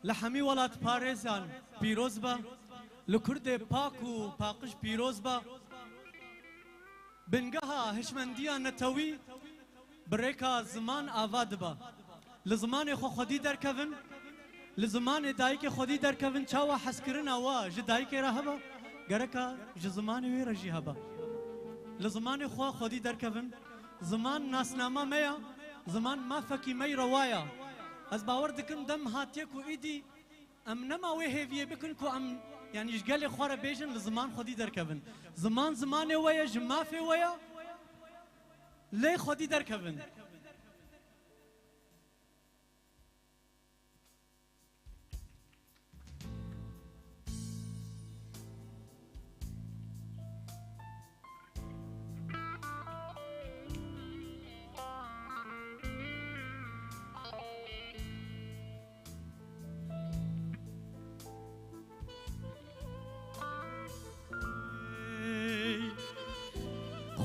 لحمی ولات پارێزان پیرۆز بە لە کوردێ پاک و پاقش پیرۆز بە بنگەها هشمەندیان نەتەوی بڕێکا زمان ئاوا دبە لە زمانێ خۆ خۆدی دەرکەون لە زمانێ دایکێ خۆدی دەرکەون چاوە حەزکردنەوە ژ دایکێرە هەبە گەرەکە ژ زمانی وێرەژی هەبە لە زمانی خوا خۆدی دەرکەون زمان ناسنامە مەیە زمان مافەکی مەی ڕەوایە ئەس باوەڕ دکم دەم هاتیەک و ئیدی ئەم نەماوێ هێویە بکن کو ئەم یعنی ژگەلێ خوارە بێژن لە زمان خۆدی دەرکەون زمان زمانێ وەیە ژ مافێ وەیە لێ خۆدی دەرکەون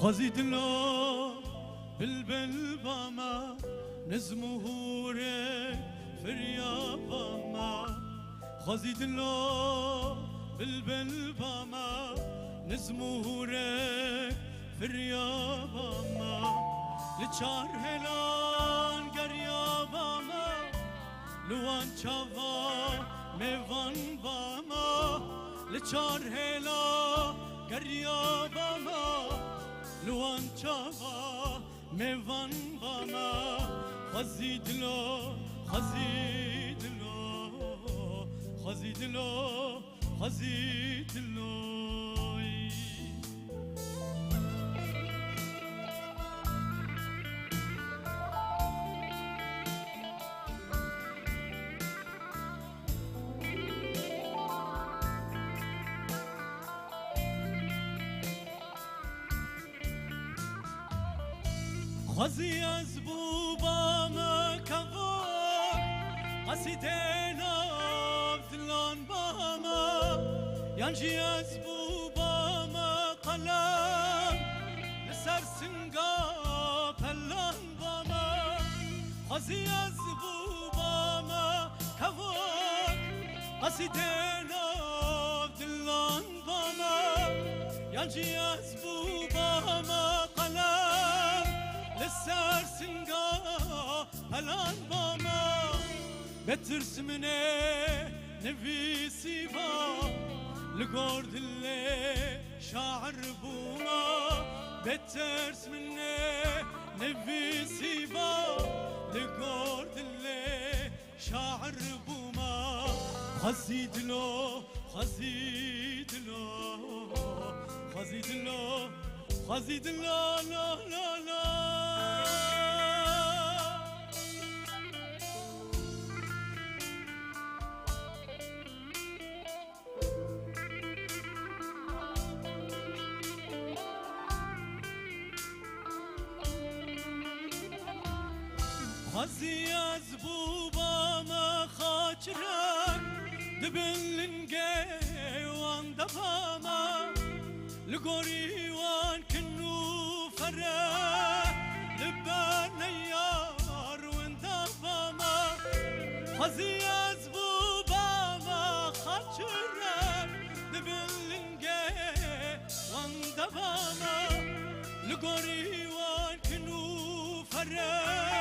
خزيد له بالبل باما نزمهورك فريا باما خزيد له بالبل باما نزمهورك فريا باما لچار هلان گریا باما لوان چاوا میوان باما لچار هلان گریا باما لوان چاوا میوان باما خزید لو خزید لو خزید لو خزید لو خزی از بوبام کبار قصیده نبدلان باما یانجی از بوبام قلم لسر سنگا پلان باما خزی از بوبام کبار قصیده نبدلان باما یانجی از بوبام قلم لسر سنگا هلان باما بترس منه نفيسي با لقرد اللي شاعر بوما بترس منه نفيسي با لقرد اللي شاعر بوما خزيد له خزيد له خزيد له خزيد له لا لا لا خزي از بوباما خاطرك دبلنجي وان دباما لقوري وان كنو فرح لبان يار وان دباما خزي از بوباما خاطرك دبلنجي وان دباما لقوري وان كنو فرح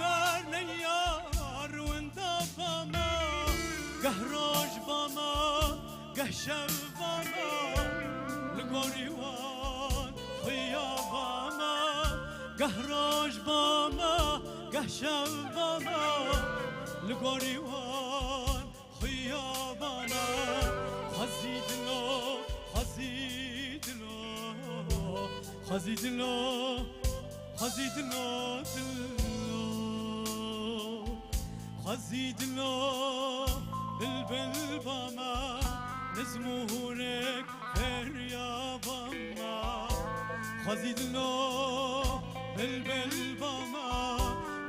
برنيار وانت باما قهروج باما قهشم باما لقوريوان خيا باما قهروج باما قهشم باما لقوريوان خيا باما خزيد له خزيد له خزيد له خزيد له خزيد له بالبل باما نزمهورك فريا باما خزيد له بالبل باما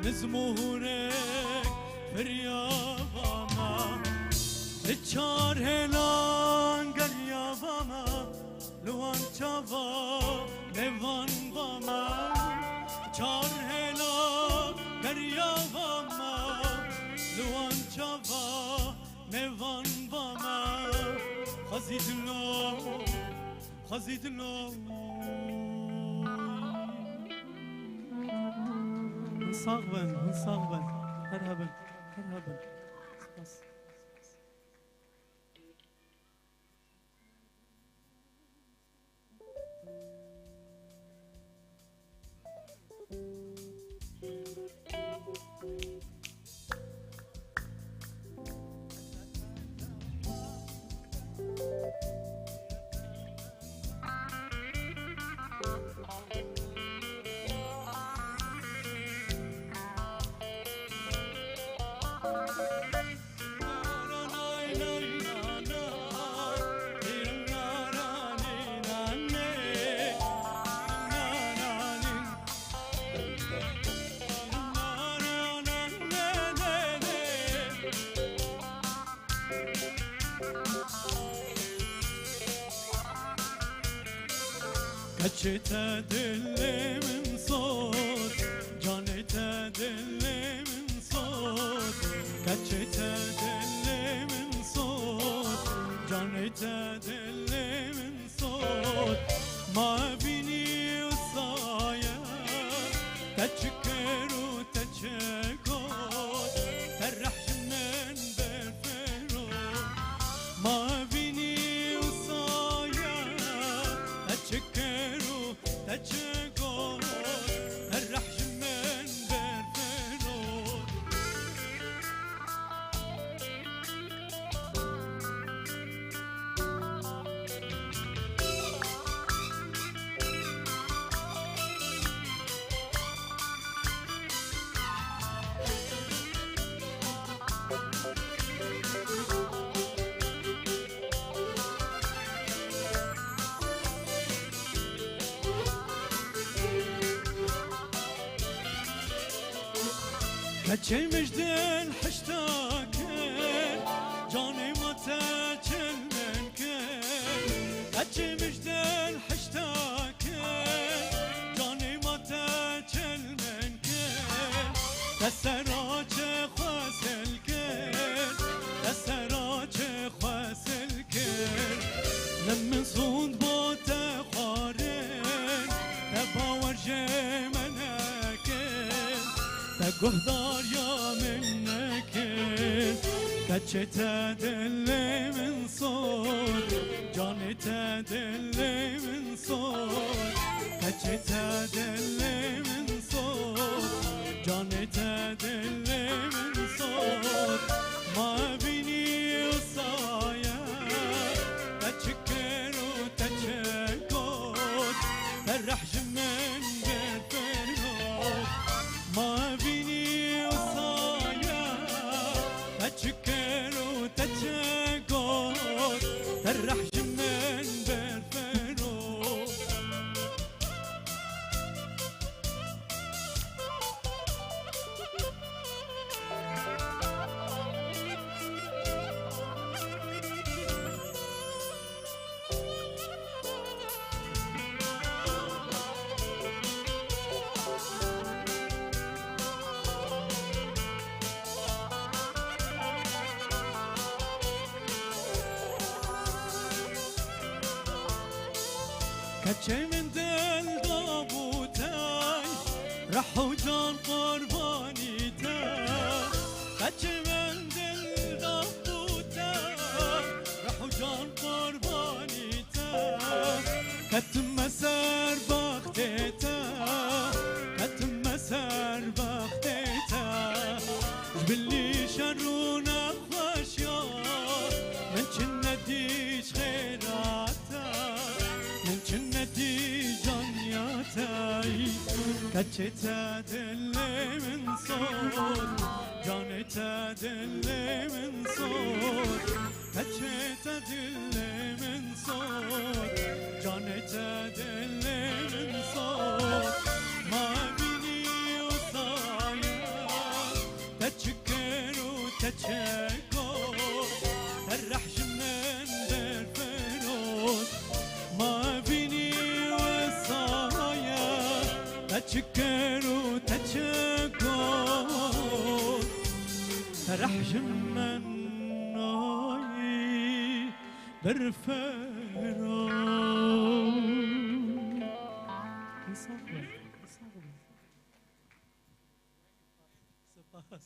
نزمهورك فريا باما لچار هلان گریا باما لوان چاوا میوان باما چار هلان گریا باما لوان چاوا نوان با ما خزید لو انصاغبن هرهبن سپاس كتشت دلي من صوت جانيت دلي من صوت كتشت دلي من صوت جانيت دلي من صوت ما بيني وصايا تشكر وتشكوت ترح من بالفرو ما بيني وصايا تشكر تشكو الرحش من بالفنون كتشي مجدن حشتاكن جاني ما تاكل منكن كتشي مجدن حشتاكن جاني ما تاكل منكن تسراج خواسلكن تسراج خواسلكن لمن صوت بوت خارن تباور جمنكن تقهدار يا منك كتشت دلي من صوت جاني تدلي من صوت كتشت دلي من صوت جاني تدلي من صوت ما بيني وصايا تشكر وتشكوت ترح من بالفرقوت ما بيني وصايا تشكر وتشكوت ترح من بالفرقوت كتشي من دل ضابوتاي رحو جان قرباني تاي كتشي من دل ضابوتاي رحو جان قرباني تاي كتم مسار بختيتا كتم مسار بختيتا جبلي شرونا خشيا من كنا ديش خيراتا من جنتي جانياتي كتشت دلي من صوت جانيت دلي من صوت كتشت دلي من صوت جانيت دلي من صوت ما بيني وصايا تشكر وتشكوت الرحش من بالفنون ما بيني وصايا تشكر وتشكوت لحجم من ناي برفرا صغر سپاس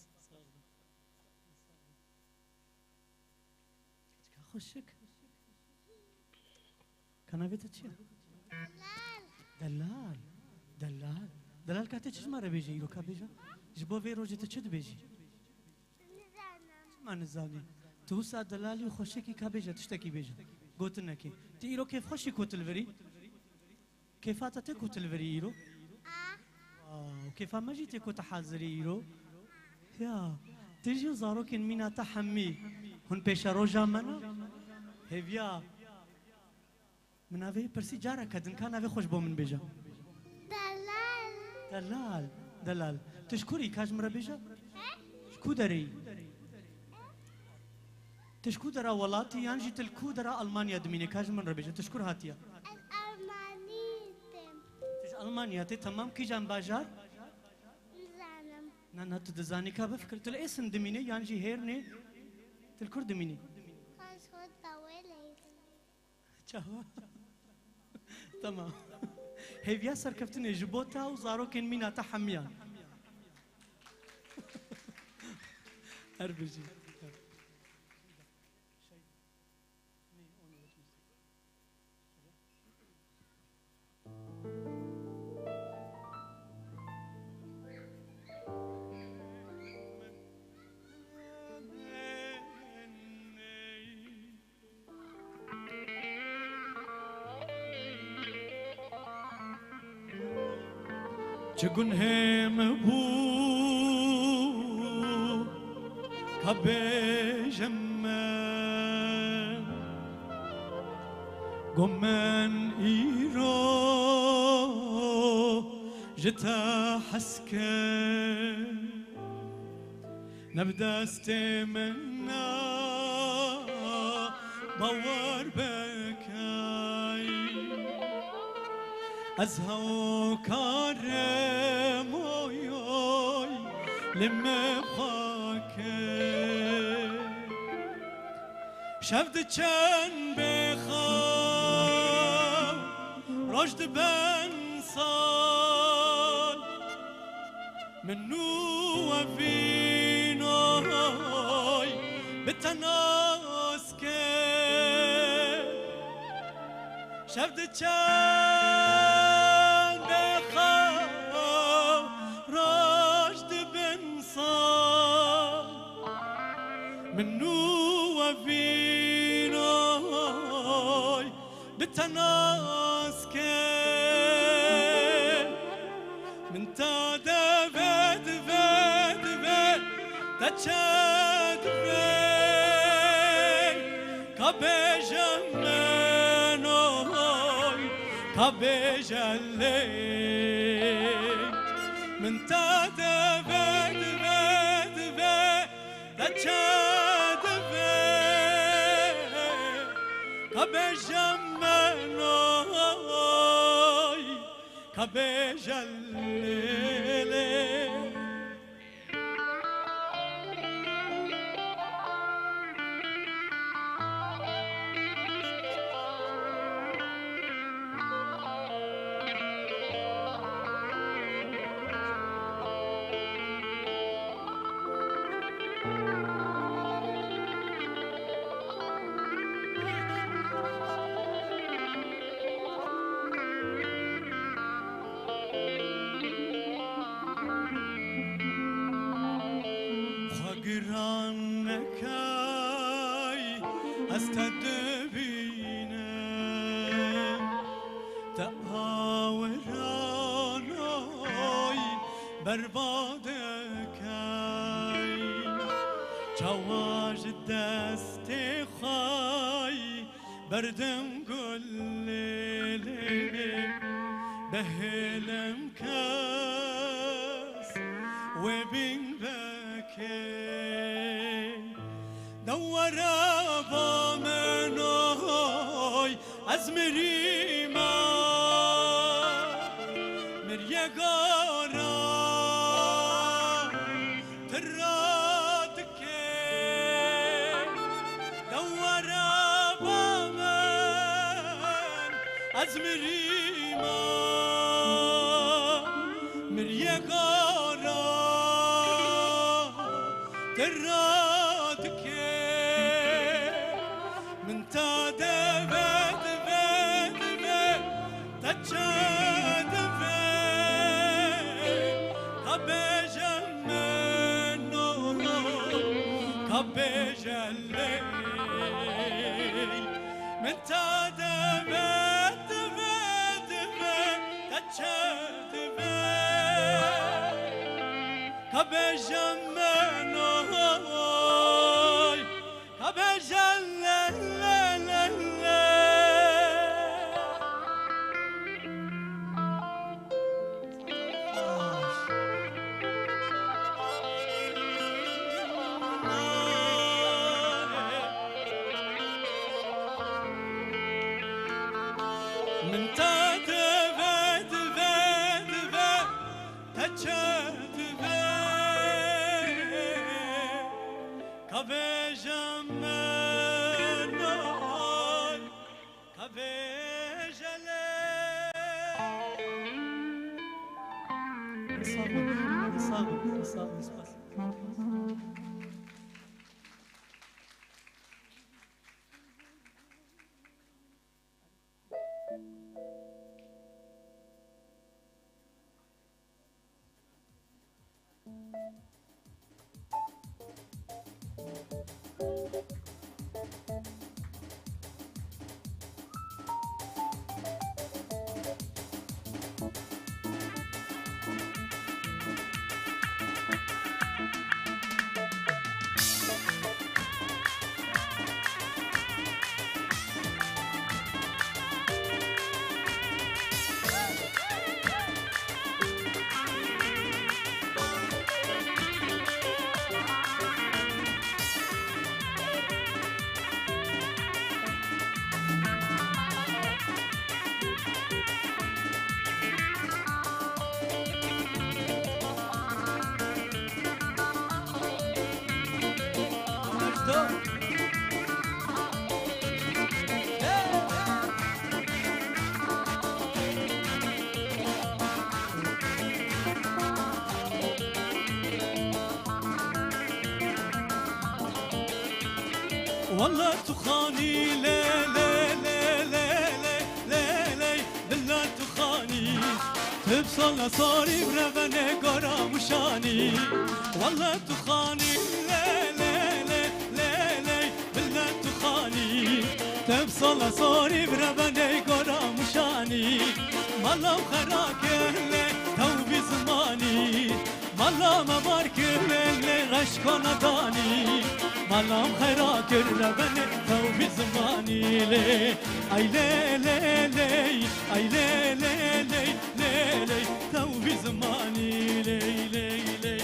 خوشك كنافيتا چیه؟ دلال دلال دلال کاته چیز ماره بیجی ایرو که بیجا؟ جبو وی روزی تا چه بیجی؟ ما نزانی تو سا دلالی و خوشکی که بیجا تشتکی بیجا گوتن نکی تی ایرو کیف خوشی کوتل وری؟ کیفاتا تی کوتل وری ایرو؟ وكيف ما جيتي كنت حاضري يرو يا تيجي زاروك مينا تحمي هن بيش روجا منا هيفيا من هذه برسي جارة كدن كان هذا خوش بو من بيجا دلال دلال تشكري كاج مرة بيجا شكو دري تشكو درا ولاتي يانجي تلكو درا ألمانيا دميني كاج مرة بيجا تشكر هاتيا ألمانيا تي تمام كي جان باجار؟ نه تو دزانی که بفکر تل اسم دمینه یعنی هر نه تل کرد دمینه چه تمام هیویا سرکفتنه جبوتا و زاروکن مینا تحمیان هر بجی چگون هم بو کبیجم من گمن ایرو جتا حسکه نبدست منا باور بکای از هوا کارم اویوی لم خاکه شفت چند بخوام رشد بن سال منو و فینوی بتناس که شفت چند بخوام رشد بن سال منو و فینوی بتناس که من تا دفت تشد في كبجم منوي كبجلي من تا دفت تشد في كبجم منوي كبجلي گرانکای استدبینم تاورانای بربادکای چواج دست خای بردم گلی بهلم کس و بین دورا با منوی از مریما مریگارا ترات که از مریما مریه گارا دراد که من تا دبد تجد كبجلي من تدمت تجد كبجمنوي كبجلي من تدفد تجد كبجم منوي كبجلي صابر والله تخاني لي لي لي لي لي لي بالله تخاني تبصل صاري بربني قرا مشاني والله تخاني لي لي لي لي لي بالله تخاني تبصل صاري بربني قرا مشاني مالا خراك لي توبي زماني مالا مبارك لي غشكون داني مالام خیرا کرده بنه تو بی زمانی لی ای لی لی لی ای لی لی لی لی لی تو بی زمانی لی لی لی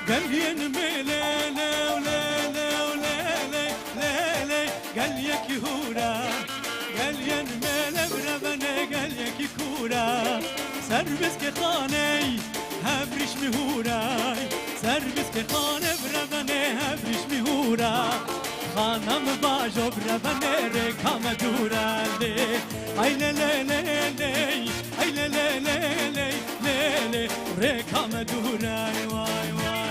قال ينمي لي لي ولي لي ولي لي لي لي قال يك يهورا قال ينمي لبربني قال يك يكورا سربس كخاني هبرش مهوراي سربس كخاني بربني هبرش مهورا خانم باجو بربني ركام دورا لي اي لي لي لي لي اي لي لي لي لي لي لي ركام دورا واي واي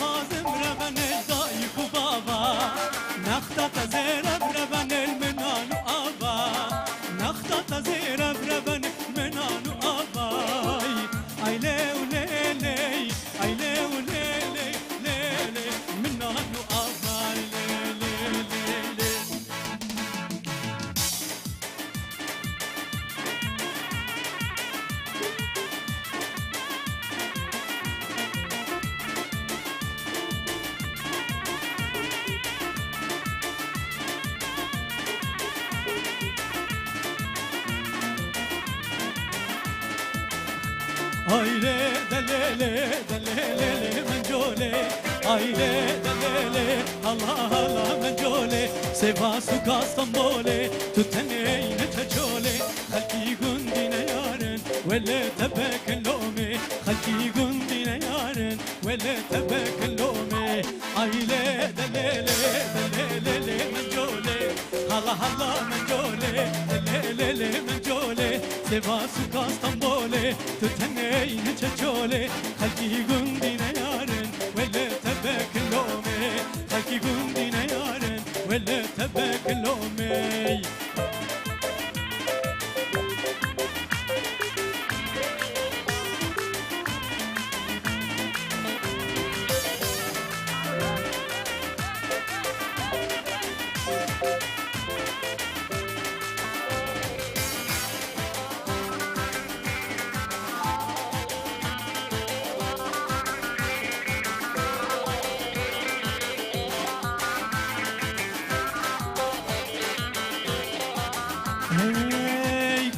خازم ربن الدايك وبابا نخطط زيرب ربن المنان وآبا نخطط زيرب ربن منان وآبا أي لي وليلي أي لي وليلي ليلي منان وآبا ليلي ليلي Aile delele delele menjole Aile delele Allah Allah menjole Seva suka stambole tuteneyne çeçole Halki gundine yaren Vele tebek lome Halki gundine yaren Vele tebek lome Aile delele delele menjole Allah Allah menjole delele menjole Seva suka stambole tuteneyne çeçole Halki gundine yaren Vele tebek lome Halki gundine yaren Vele tebek lome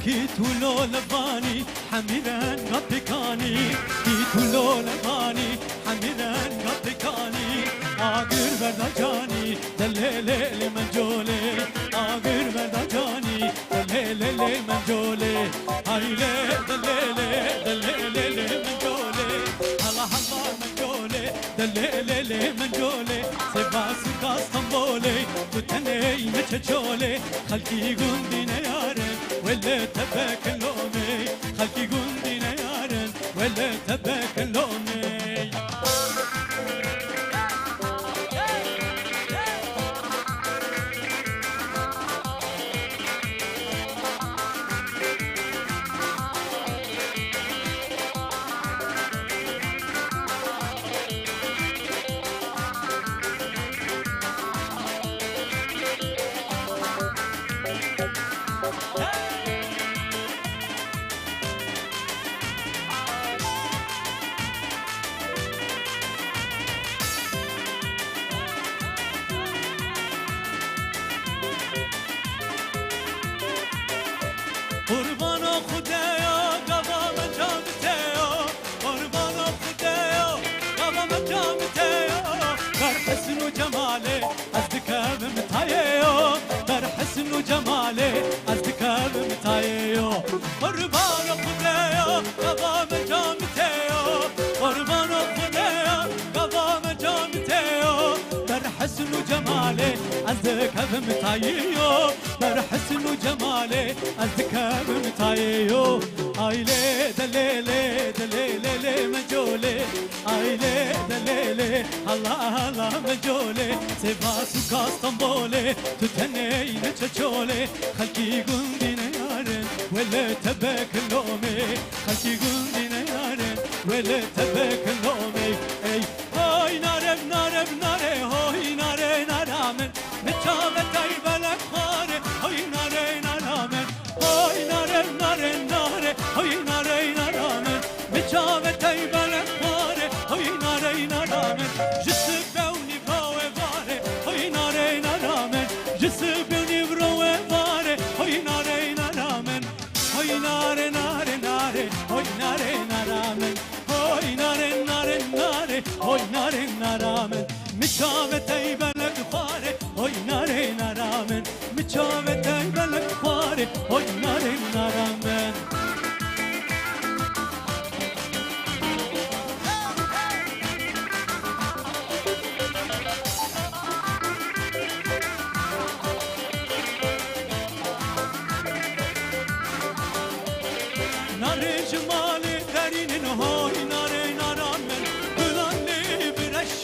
كيتولو لباني حميدان قبكاني كيتولو لباني حميدان قبكاني آقر بردجاني دليلي منجولي آقر بردجاني دليلي منجولي هايلي دليلي منجولي الله الله منجولي دليلي منجولي سباس كاستنبولي تتني متشولي خلقي قندي يارن ولا تباك اللومي خلقي قندي يارن ولا تباك اللومي قربان خدایا قوام جامتیا قربان خدایا قوام جامتیا در حسن و جماله از دکم متایو در حسن و جماله از دکم متایو قربان خدایا قوام جامتیا قربان خدایا قوام جامتیا در حسن و جماله از دکم متایو در حسن و جماله از دکم متایو آیله دلیله مجوله آیله دلیله الله الله مجوله سباس کاستنبوله تو تنین چچوله خلقی گندین یارن ولی تبک لومه خلقی گندین یارن ولی تبک لومه ای های ناره های ناره نرامن مچاوه تای بلک خاره های ناره نرامن های ناره های ناره نرامن مچاوه تای بلک خاره های ناره نرامن جسه بونی باوه واره های ناره نرامن جسه بونی بروه واره های ناره نرامن های ناره های ناره نرامن های ناره های ناره نرامن مچاوه تای بلک خاره های ناره نرامن مچاوه تای بلک خاره های ناره نرامن ناره جمال درین های ناره نرامن بلندی برش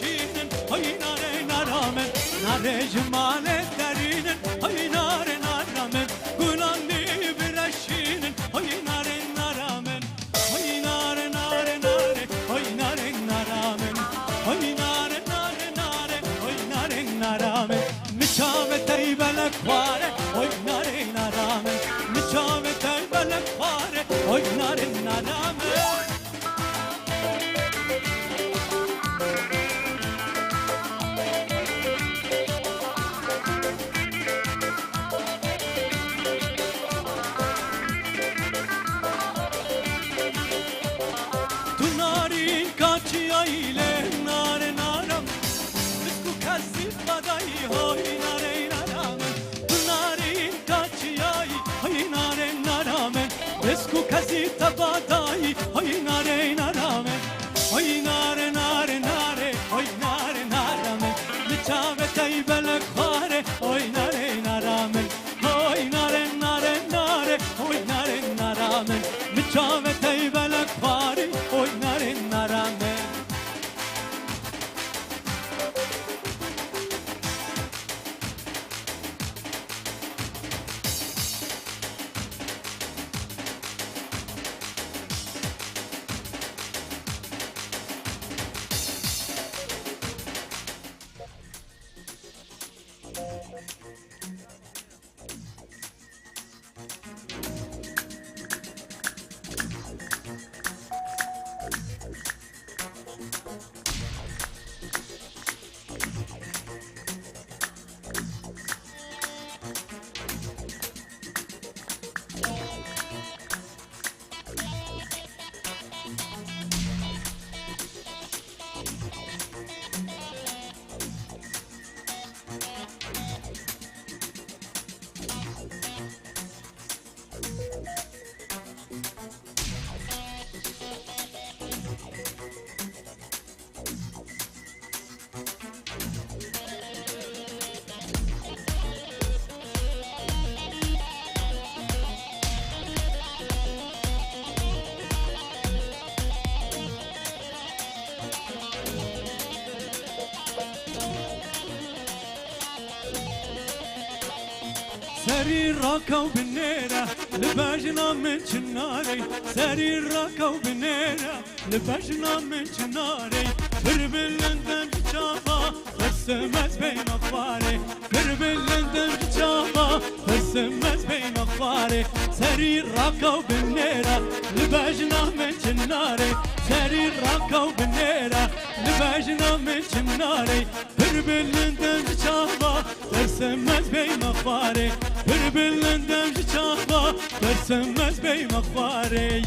ناره جمال درینن های ناره نارامن گلانی برشینن های ناره نارامن های ناره ناره ناره های ناره نارامن های ناره ناره ناره های ناره نارامن مچام تیبلک واره های ناره نارامن مچام تیبلک واره های ناره نارامن کسی تبادایی های ناره نارامه های ناره ناره ناره های ناره نارامه لچاوه تیبلک خاره های ناره نارامه های ناره ناره ناره های ناره نارامه لچاوه تیبلک خاره های ناره نارامه سري راكو بالنيرة لباجنا من شناري سري راكو بالنيرة لباجنا من شناري بربل لندن جابا برسمت بين أخباري بربل لندن جابا برسمت بين أخباري سري راكو بالنيرة لباجنا من شناري سري راكو بالنيرة لباجنا من شناري بربل لندن جابا برسمت بين أخباري بربل لندن جابا برسمت بين أخباري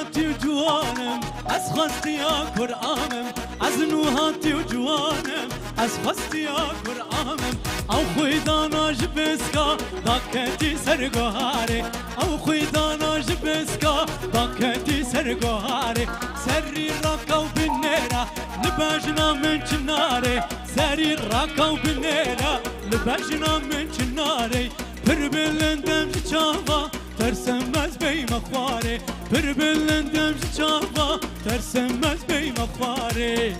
هاتي وجوانم أسخستي يا قرآنم أزنو هاتي وجوانم أسخستي يا قرآنم أو خويدانا جبسكا داكتي سرقهاري أو خويدانا جبسكا داكتي سرقهاري سري راكو بالنيرة لباجنا من جناري سري راكو بالنيرة لباجنا من جناري بربلندم جابا ترسمت بي مخواري بربلندم جابا ترسمت بي مخواري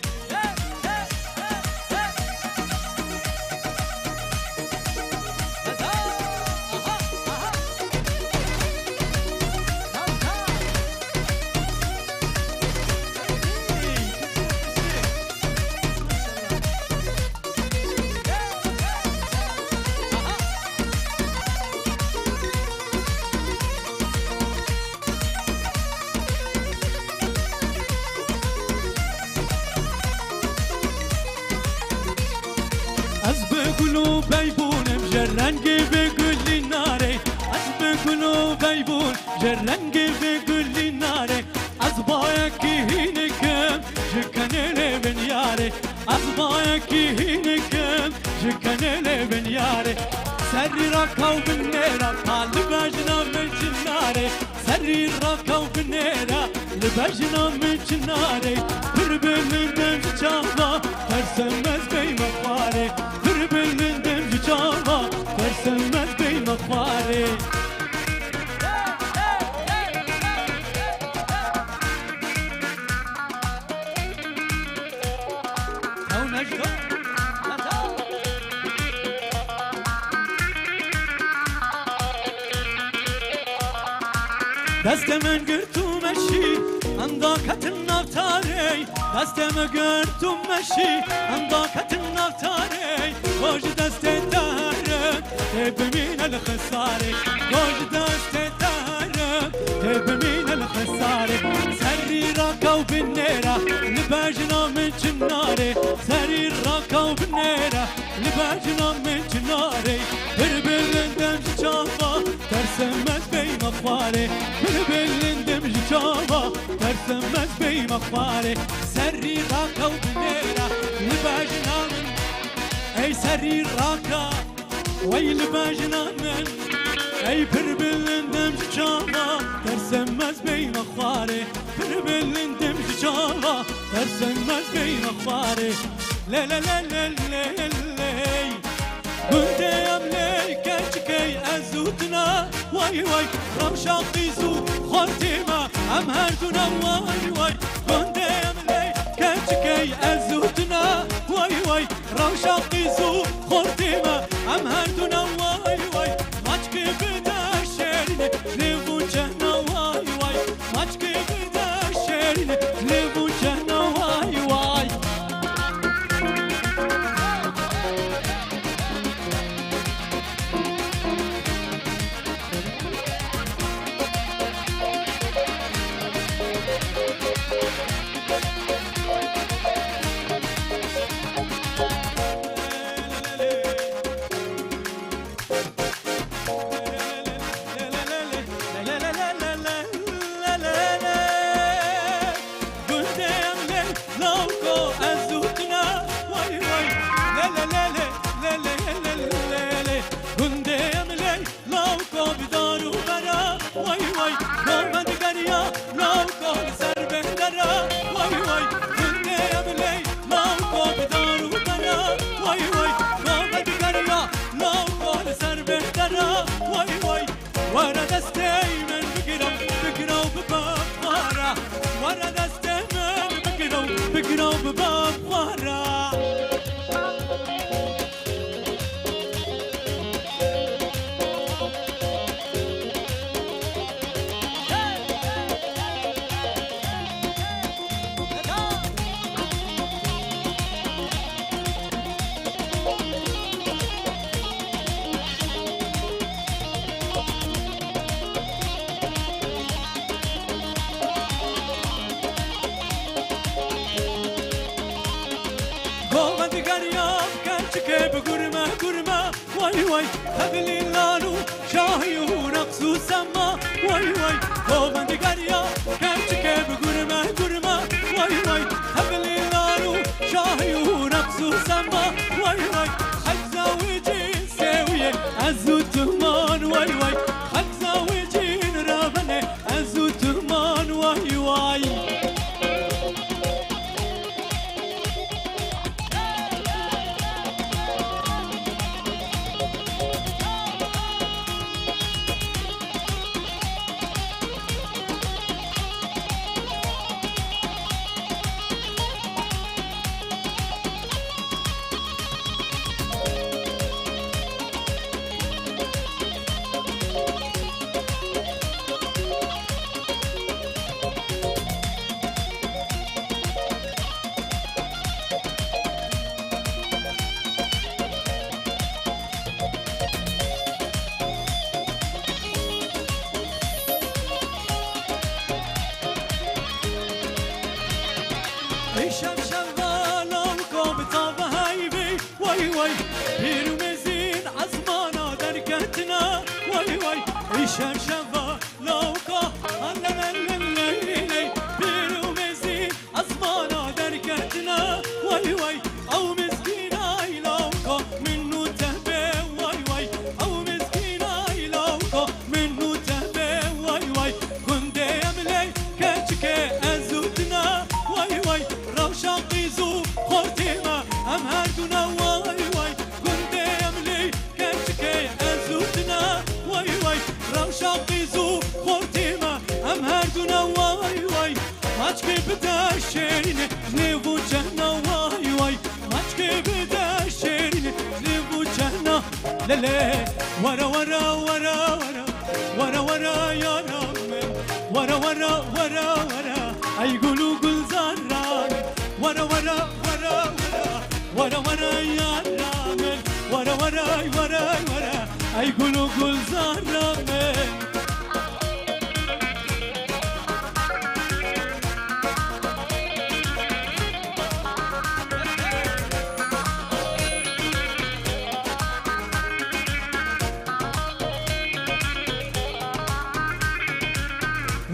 بيبون جرنجي بكل ناري أسبكلو بيبون جرنجي بكل ناري أصبايك هينكم كيهينكم جكن لبن ياري سري ركاو بالنيرة طالباجنا من جناري سري ركاو بالنيرة لباجنا من جناري بربل من دم جاما ترسمت بي مخواري بربل من دم جاما ترسمت بي مخواري دست من گرتو مشی انداکت نفتاری دست من گرتو مشی انداکت نفتاری باج دست دارم تبمین الخساره باج دست دارم تبمین الخساره سری راکاو بالنيرة لباجنا من جناري سری راکاو بالنيرة لباجنا من جناري بربل دم جاما ترسمت بي مخواري بربل دم جاما ترسمت بي مخواري سری راکاو بالنيرة لباجنا من اي سری راکا وي لباجنا من اي بربل دم جاما ترسمت بي مخواري بربل دم جاما ترسمت بي مخواري لا لا لا لا لا لا كنت يا مليكتكي أزوتنا واي واي رمشاقي زود خرتيما أم هردنا واي واي كنت يا مليكتكي أزوتنا واي واي رمشاقي زود خرتيما أم هردنا واي واي ماچكي بدا شيرين ليفو جهنا واي واي ماچكي بدا شيرين ليفو جهنا واي واي ورا دستي من بقرو بباب غارة ورا دستي من بقرو بباب غارة بقرمة واي واي هبلي لانو شاهي ورقصو سما واي واي هوبان دقاريا كمشكي بقرمة واي واي هبلي لانو شاهي ورقصو سما واي واي حجزة وجين سوية أزو تهمان واي واي حجزة وجين رابنة أزو تهمان واي واي شب شوالم کابتاب هایبی وای وای پیرو مزین عزمانا درکتنا وای وای شب شوالم کا پیرو مزین عزمانا درکتنا وای وای او مسکین بدا شيرين ليبو جهنا واي واي ماچك بدا شيرين ليبو جهنا للي ورا ورا ورا ورا ورا ورا يا رامن ورا ورا ورا ورا اي قولوا قل زران ورا ورا ورا ورا ورا ورا يا رامن ورا ورا ورا ورا اي قولوا قل زران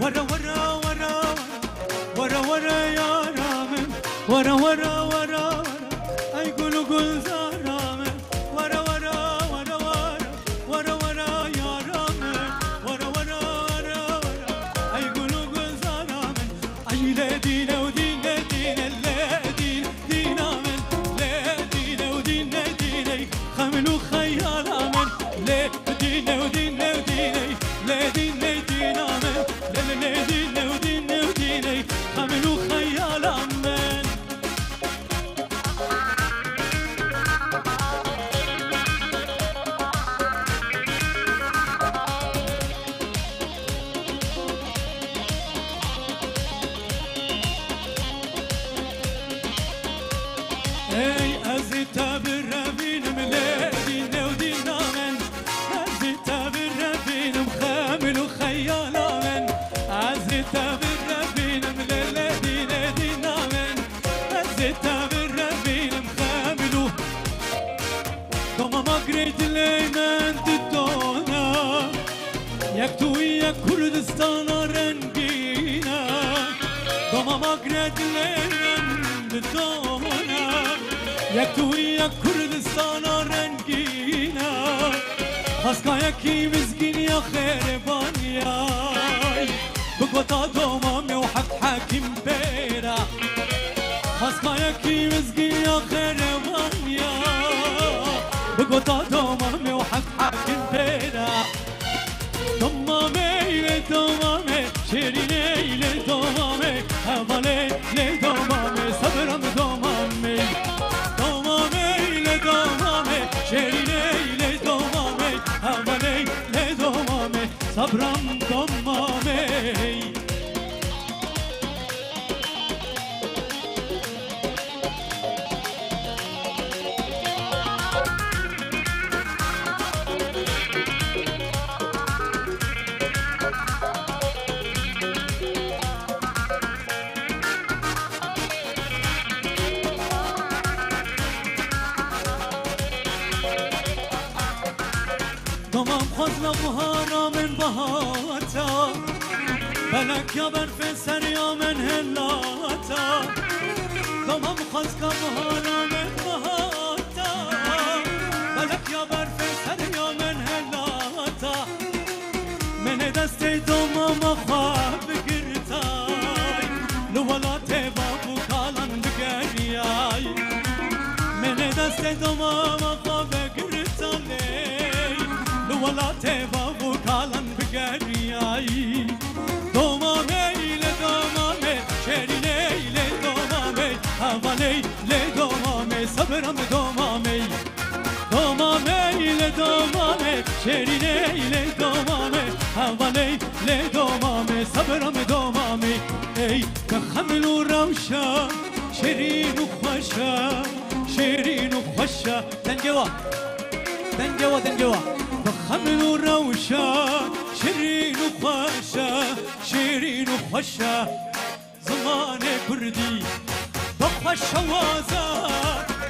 ورا ورا ورا ورا ورا يا رامن ورا ورا ورا اي قولوا قول زرامن ورا ورا ورا ورا ورا ورا يا رامن ورا ورا ورا ورا اي قولوا قول زرامن اي لا دينا ودينا دينا لا دينا دينا من لا دينا ودينا دينا خملوا خيال من لا دينا ودينا ودينا لا دينا دينا من ودينا ودينا ودينا خملوا خيال من اي ازيتا بالربين ملادينا ودينا من ازيتا بالربين مخاملوا خيال من ازيتا بالربين ملادينا دينا من ازيتا بالربين مخاملوا دوما ما قريت لينا تدونا يكتو ويا كردستان رنقينا دوما ما قريت لينا تدونا يكتو ويا كردستان رنقينا خسكا يكي مسكين يا خربان ياي بقوتا دومامي وحق حاكم بيرا خسكا يكي مسكين يا خربان ياي بقوتا دومامي وحق حاكم بيرا دومامي لدومامي شيريني لدومامي هبالي لدومامي صبرم دومامي دومامي لدومامي شيريني لدومامي هبالي لدومامي صبرم دومامي دومام خزنا بهارا من بهاتا بلك يا برف سريا من هلاتا دومام خزنا بهارا من بهاتا بلك يا برف سريا من هلاتا من دستي دومام خواب بگرتاي لولات بابو كالان بگرياي من دستي دومام خواب بگرتاي لولات بابو كالان بگرياي دومامي لدومامي شيريني لدومامي هوالي لدومامي صبرم دومامي دومامي لدومامي شيريني لدومامي هوالي لدومامي صبرم دومامي اي بخمل وروشة شيرين وخوشة شيرين وخوشة دنجوا دنجوا دنجوا بخمل وروشة شيرين وخوشة شيرين وخوشة زمان كردي بخوشة وازا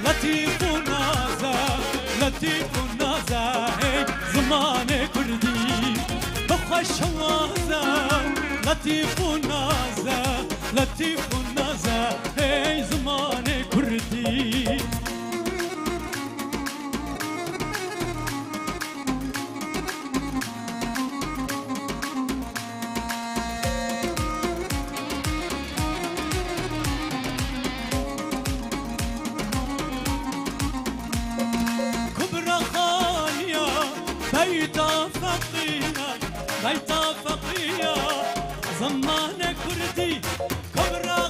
لطيف ونازا لطيف ونازا هي زمان كردي بخوشة وازا لطيف ونازا لطيف ونازا هي زمان كردي بيتا فقية زمان كردي كبرى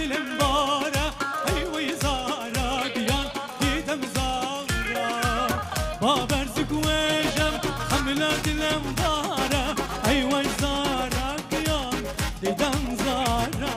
دلم باره ای وی زارا گیان دیدم زارا با برز گوشم حمله دلم باره ای وی زارا گیان دیدم زارا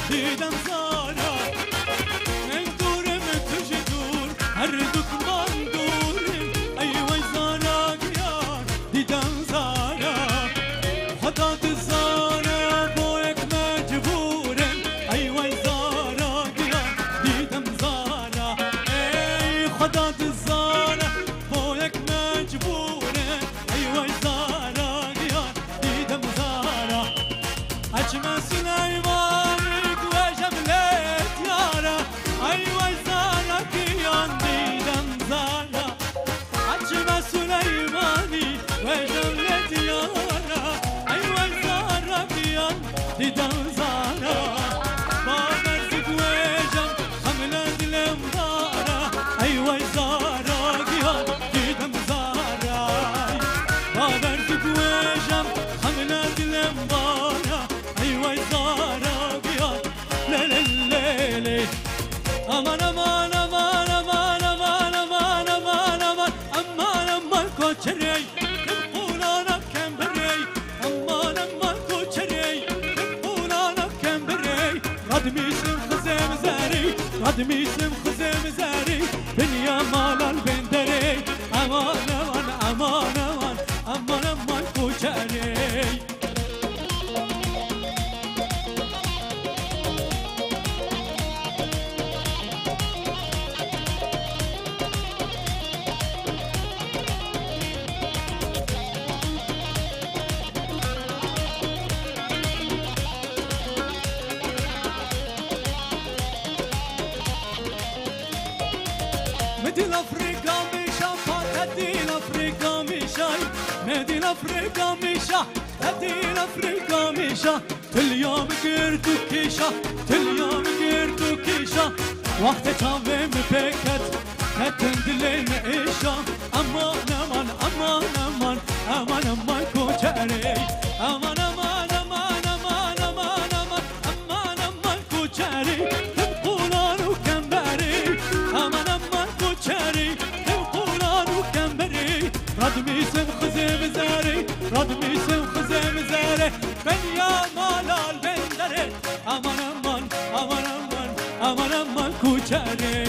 دیدم زارا من دورم توش دور هر دکمان دورم ای وای زارا گیان دیدم زارا خدا زارا با یک مجبورم ای وای زارا گیان دیدم زارا ای خدا زارا با یک مجبورم ای وای زارا گیان دیدم زارا اجمع سلیمان دیدم زارا با برز گوشم حمله دلم باره ای وای زارا گیان دیدم زارا با برز گوشم حمله دلم باره ای وای زارا گیان لیلی امان امان امان امان امان امان امان امان امان امان کوچری قدمیسم خزم زری دنیا مالال بندری امان امان امان امان امان امان کوچری مدين افريقيا مشا مدين افريقيا مشا مدين افريقيا مشا مدين افريقيا مشا كل يوم قرتو كيشا كل يوم قرتو كيشا وقت تاوي مبكت هتندلي معيشا امان امان امان امان امان امان كوچري امان امان امان امان امان امان امان امان كوچري تبقولان وكمبري امان امان كوچري تبقولان وكمبري ردميسم خزم زاري ردميسم خزم زاري بنيا مالال بندري امان امان امان امان امان امان كوچري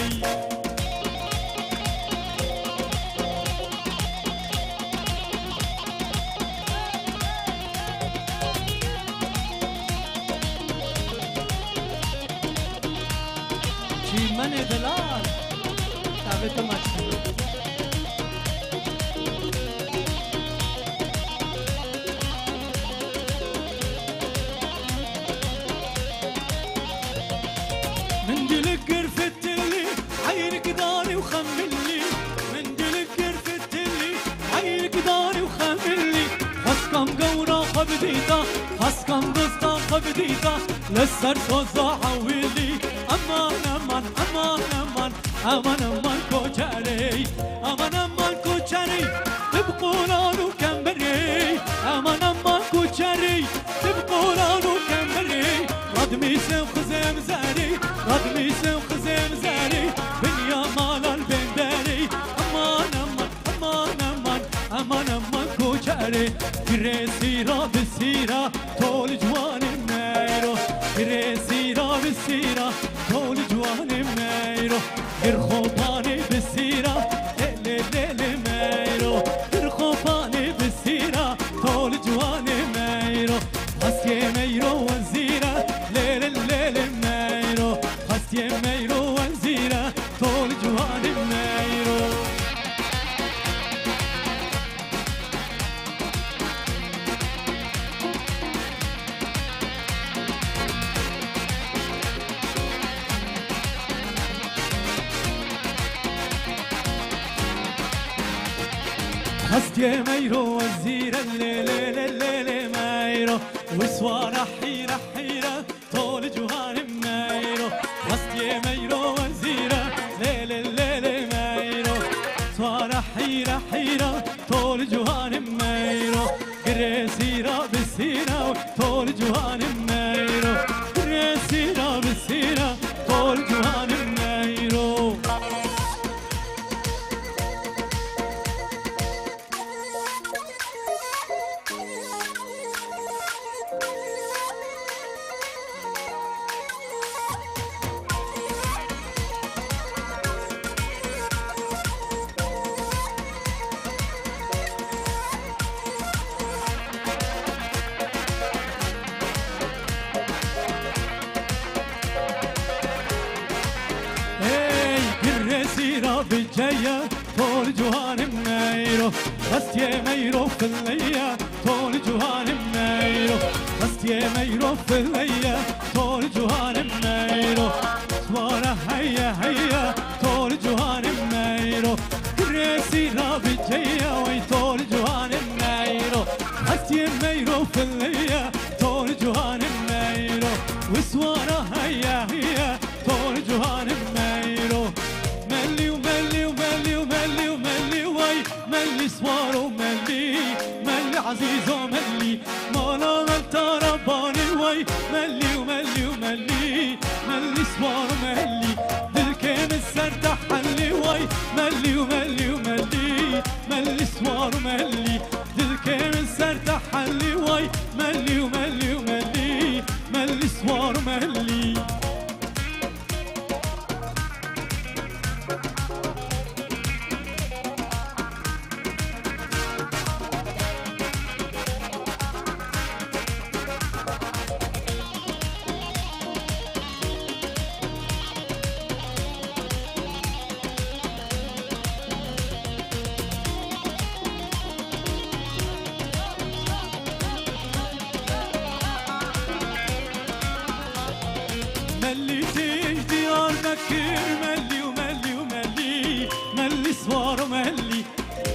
من دلال ثابت مشهور من دلك قرفت لي عينك داري وخملي من دلك قرفت لي عينك داري وخملي خسكم قورا خبديتا خسكم دستا خبديتا لسر صوزا عويلي امان امان امان امان امان امان كوچري امان امان كوچري تبقولانو كمبري امان امان كوچري تبقولانو كمبري ردميسم خزم زاري ردميسم خزم زاري بنيا مالال بندري امان امان امان امان امان امان كوچري كريسيرا بسيرا طول جواني ميرو كريسيرا بسيرا طول جواني ميرو يرخوباني بسيرا ليلي ليلي ميرو يرخوباني بسيرا طول جواني ميرو خسي ميرو وزيرا ليلي ليلي ميرو خسي ميرو وزيرا طول جواني ميرو هستي ميرو وزيرة الليل ميرو وسوارة حيرة حيرة طول جوهان ميرو هستي ميرو وزيرة الليل ميرو سوارة حيرة حيرة طول جوهان ميرو قريسيرة بالسيرة طول جوهان ميرو قريسيرة بالسيرة طول جوهان ميرو بالجاية طول جوهان ميرو هستي ميرو في الليا طول جوهان ميرو هستي ميرو في الليا طول جوهان ميرو سوارة هيا هيا طول جوهان ميرو كريسينا بالجاية وي طول جوهان ميرو هستي ميرو في الليا طول جوهان ميرو وسوارة هيا هيا طول جوهان ميرو ملي وملي وملي وملي وملي وي ملي سوار وملي ملي عزيز وملي مولا غلطة رباني وي ملي وملي وملي ملي سوار وملي دلكي مسرتح حلي وي ملي وملي وملي ملي سوار وملي دلكي مسرتح حلي وي ملي وملي وملي ملي سوار وملي ملي تيجي ديار بكر ملي وملي وملي ملي سوار وملي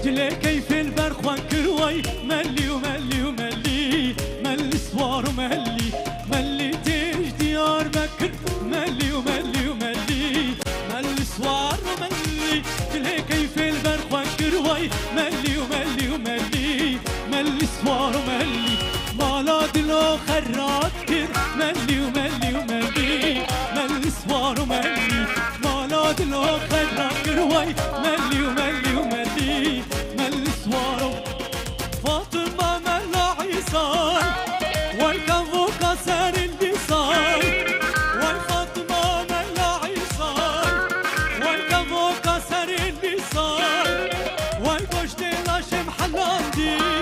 جلي كيف البرق وانكر وي ملي وملي وملي ملي سوار وملي ملي تيجي ديار بكر ملي وملي وملي ملي سوار وملي جلي كيف البرق وانكر وي ملي وملي وملي ملي سوار وملي مالاد لو خرات كر ملي وملي وملي ملي سوار وملي مالاد لو خرات كر وي ملي وملي وملي ملي سوار فاطمة ملا عيسان والكم كسر اللسان والفاطمة ملا عيسان والكم كسر اللسان والبشت لاشم حلاندي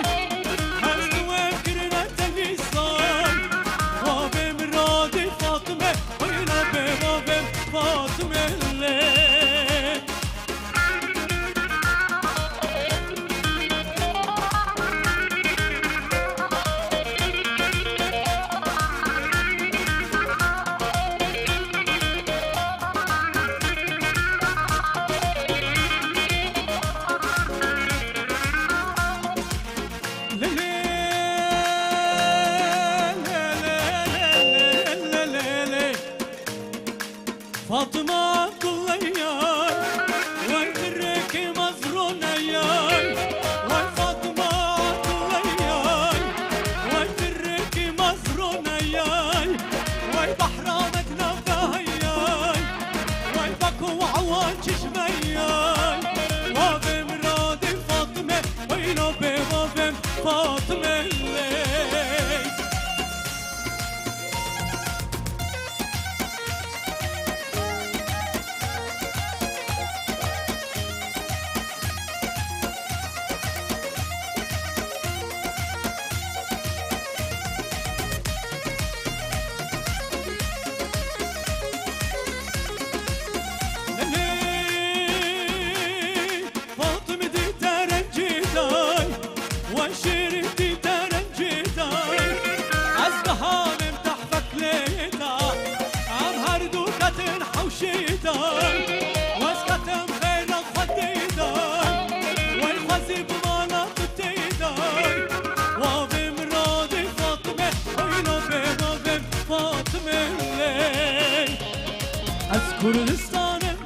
کردستانم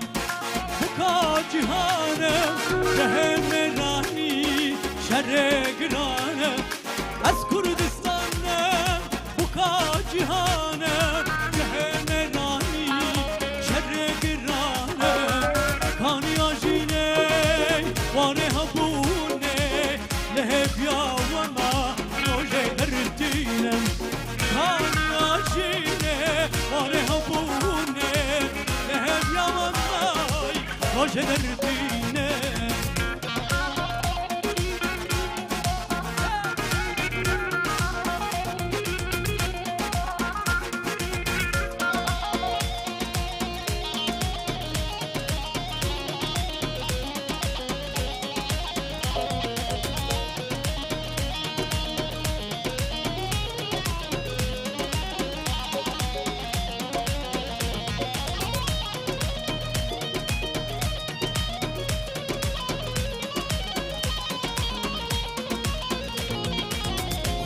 بکا جهانم ره مرانی شر گرانم از کردستانم بکا جهانم ره مرانی شر گرانم کانی آجینه وانه هبونه له بیا و ما روژه دردینم کانی آجینه وانه هبونه له بیا و ما روژه دردینم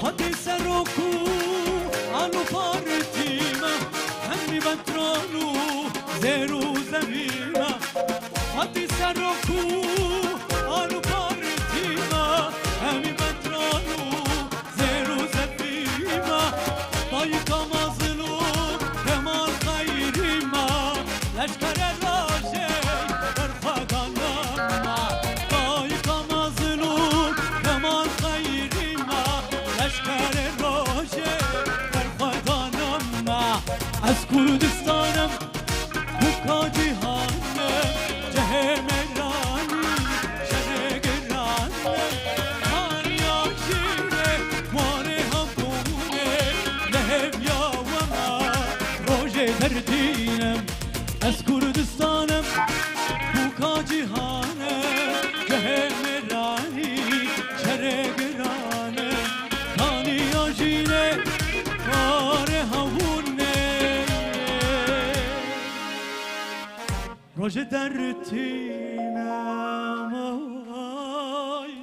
خدي سروكو آنو پارتیما همی بطرانو زیرو زمینا خدي سروكو آنو پارتیما همی بطرانو زیرو زمینا بایکا مازلو کمال خیریما لشکر راجه برخوادانما بایکا مازلو کمال خیریما لشکر روشه برخوادانم ما از کردستانم بکا جهانم جه مرانی شر گرانم خانی آشیره وانه همونه له بیا و ما روژه دردینم از کردستانم بکا جهانم جه مرانی شر گرانم کانی آجینه کار همونه روژه دردینم آی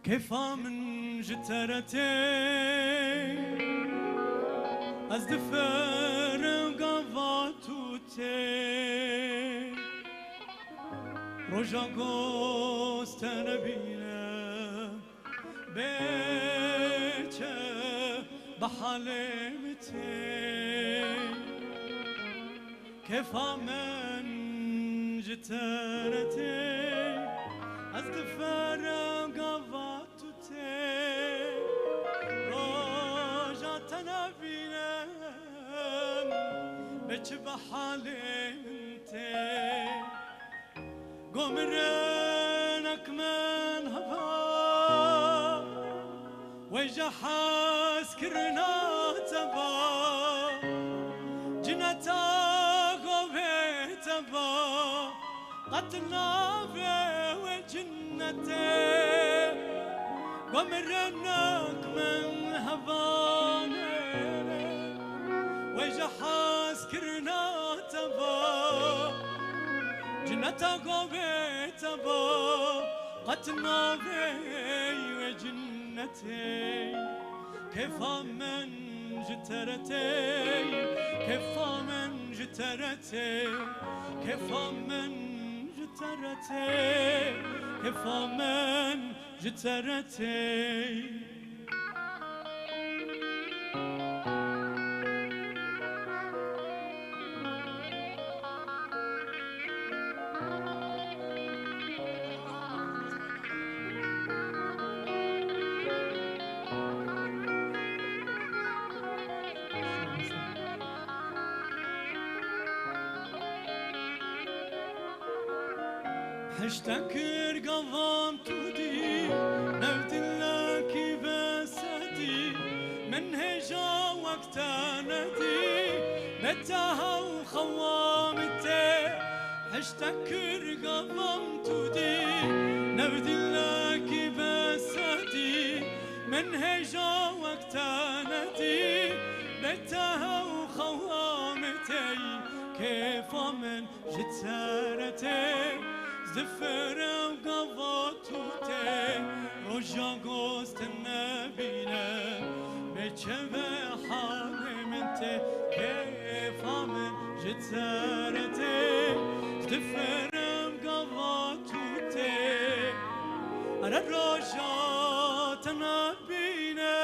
كيفا من جترتي از دفر قفاتوتي رجا قوست نبينا بيتش بحلمتي كيفا من جترتي از دفر قفاتوتي رجا تنبينا بيتش بحلمتي قمرنك من هبا ويجحس كرنا تبا جنتا غوي تبا قتلنا في وجنتي قمرنك من هبا ويجحس كرنا تبا جنتا قويت با قتنا في وجنتي كيفا من جترتي كيفا من جترتي كيفا من جترتي كيفا من جترتي حشتكر قضام تودي نبت لك بسدي من هجا وقتا ندي نتاها وخوامتي حشتكر قضام تودي نبت لك بسدي من هجا وقتا ندي نتاها وخوامتي كيف من جتسارتي زفر وقضاتوتي رجا قوست النبينا بجبه حالمنتي كيف من جتسارتي زفر وقضاتوتي أنا رجا تنبينا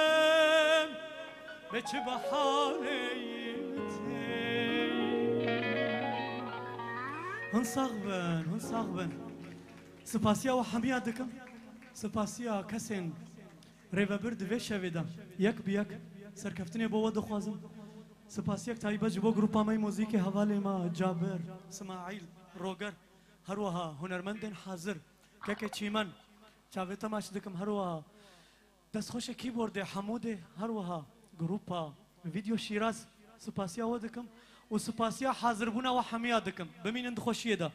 بجبه حالمنتي هن صاغبن سپاسیا و حمیا دکم سپاسیا کسین ریو برد و شویدا یک بیک سرکفتنی با دخوازم سپاسیا تایبه جبو گروپا مای موزیک حواله ما جابر اسماعیل روگر هروها هنرمندن حاضر که چیمن چاویتا ماش دکم هروها دست خوش کیبورد حمود هروها گروپا ویدیو شیراز سپاسیا و دکم و سپاسیا حاضر بونا و حمیا دکم بمینند خوشیه دا